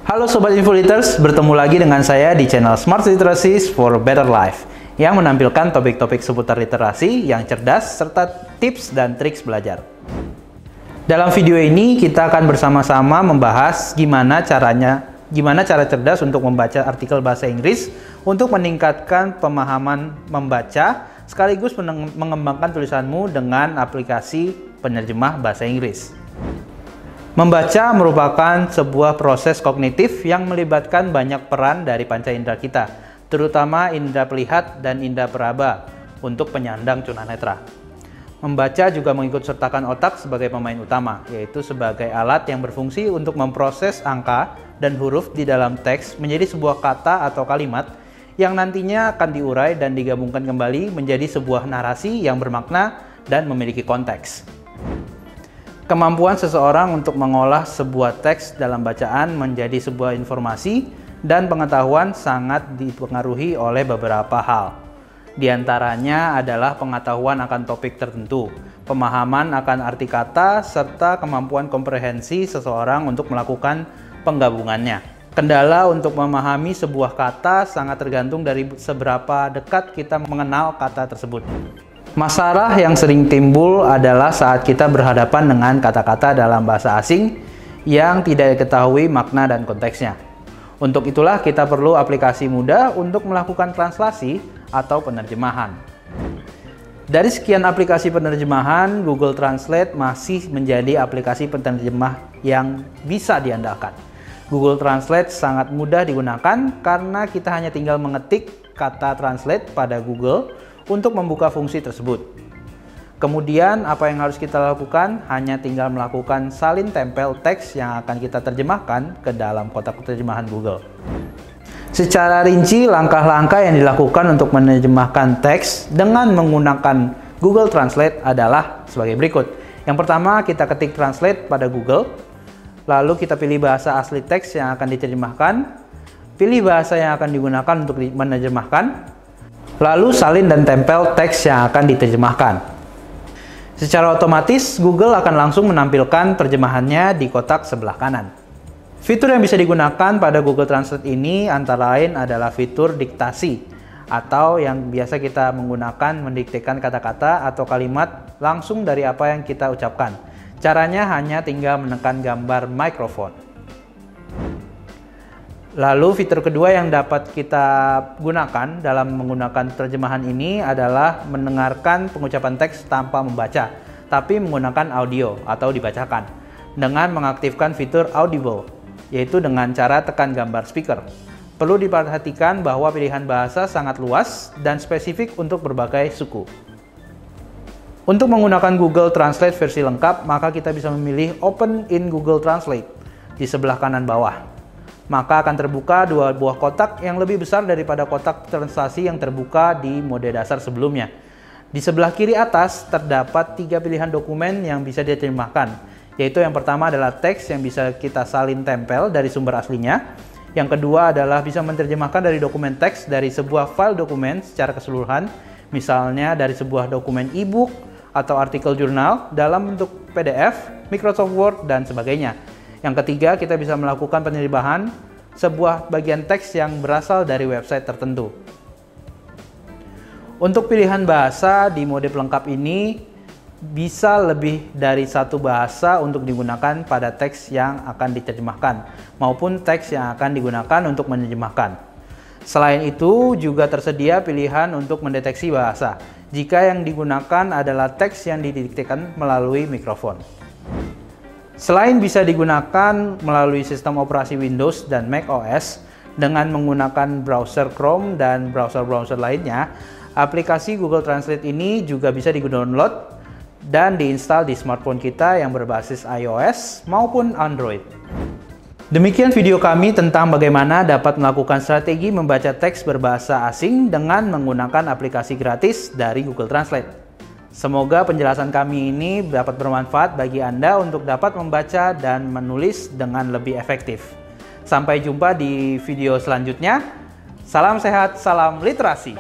Halo Sobat Infoliters, bertemu lagi dengan saya di channel Smart Literacy for Better Life yang menampilkan topik-topik seputar literasi yang cerdas serta tips dan triks belajar. Dalam video ini kita akan bersama-sama membahas gimana cara cerdas untuk membaca artikel bahasa Inggris untuk meningkatkan pemahaman membaca sekaligus mengembangkan tulisanmu dengan aplikasi penerjemah bahasa Inggris. Membaca merupakan sebuah proses kognitif yang melibatkan banyak peran dari panca indera kita, terutama indera pelihat dan indera peraba untuk penyandang tunanetra. Membaca juga mengikutsertakan otak sebagai pemain utama, yaitu sebagai alat yang berfungsi untuk memproses angka dan huruf di dalam teks menjadi sebuah kata atau kalimat yang nantinya akan diurai dan digabungkan kembali menjadi sebuah narasi yang bermakna dan memiliki konteks. Kemampuan seseorang untuk mengolah sebuah teks dalam bacaan menjadi sebuah informasi dan pengetahuan sangat dipengaruhi oleh beberapa hal. Di antaranya adalah pengetahuan akan topik tertentu, pemahaman akan arti kata, serta kemampuan komprehensi seseorang untuk melakukan penggabungannya. Kendala untuk memahami sebuah kata sangat tergantung dari seberapa dekat kita mengenal kata tersebut. Masalah yang sering timbul adalah saat kita berhadapan dengan kata-kata dalam bahasa asing yang tidak diketahui makna dan konteksnya. Untuk itulah kita perlu aplikasi mudah untuk melakukan translasi atau penerjemahan. Dari sekian aplikasi penerjemahan, Google Translate masih menjadi aplikasi penerjemah yang bisa diandalkan. Google Translate sangat mudah digunakan karena kita hanya tinggal mengetik kata translate pada Google untuk membuka fungsi tersebut. Kemudian apa yang harus kita lakukan? Hanya tinggal melakukan salin tempel teks yang akan kita terjemahkan ke dalam kotak terjemahan Google. Secara rinci, langkah-langkah yang dilakukan untuk menerjemahkan teks dengan menggunakan Google Translate adalah sebagai berikut. Yang pertama, kita ketik translate pada Google, lalu kita pilih bahasa asli teks yang akan diterjemahkan, pilih bahasa yang akan digunakan untuk menerjemahkan, lalu salin dan tempel teks yang akan diterjemahkan. Secara otomatis, Google akan langsung menampilkan terjemahannya di kotak sebelah kanan. Fitur yang bisa digunakan pada Google Translate ini antara lain adalah fitur diktasi, atau yang biasa kita menggunakan mendiktekan kata-kata atau kalimat langsung dari apa yang kita ucapkan. Caranya hanya tinggal menekan gambar mikrofon. Lalu fitur kedua yang dapat kita gunakan dalam menggunakan terjemahan ini adalah mendengarkan pengucapan teks tanpa membaca, tapi menggunakan audio atau dibacakan dengan mengaktifkan fitur audible, yaitu dengan cara tekan gambar speaker. Perlu diperhatikan bahwa pilihan bahasa sangat luas dan spesifik untuk berbagai suku. Untuk menggunakan Google Translate versi lengkap, maka kita bisa memilih Open in Google Translate di sebelah kanan bawah. Maka akan terbuka dua buah kotak yang lebih besar daripada kotak translasi yang terbuka di mode dasar sebelumnya. Di sebelah kiri atas terdapat 3 pilihan dokumen yang bisa diterjemahkan, yaitu yang pertama adalah teks yang bisa kita salin tempel dari sumber aslinya. Yang kedua adalah bisa menerjemahkan dari dokumen teks dari sebuah file dokumen secara keseluruhan, misalnya dari sebuah dokumen e-book atau artikel jurnal dalam bentuk PDF, Microsoft Word, dan sebagainya. Yang ketiga, kita bisa melakukan penerjemahan sebuah bagian teks yang berasal dari website tertentu. Untuk pilihan bahasa di mode pelengkap ini, bisa lebih dari satu bahasa untuk digunakan pada teks yang akan diterjemahkan, maupun teks yang akan digunakan untuk menerjemahkan. Selain itu, juga tersedia pilihan untuk mendeteksi bahasa, jika yang digunakan adalah teks yang didiktekan melalui mikrofon. Selain bisa digunakan melalui sistem operasi Windows dan Mac OS dengan menggunakan browser Chrome dan browser-browser lainnya, aplikasi Google Translate ini juga bisa di-download dan diinstal di smartphone kita yang berbasis iOS maupun Android. Demikian video kami tentang bagaimana dapat melakukan strategi membaca teks berbahasa asing dengan menggunakan aplikasi gratis dari Google Translate. Semoga penjelasan kami ini dapat bermanfaat bagi Anda untuk dapat membaca dan menulis dengan lebih efektif. Sampai jumpa di video selanjutnya. Salam sehat, salam literasi.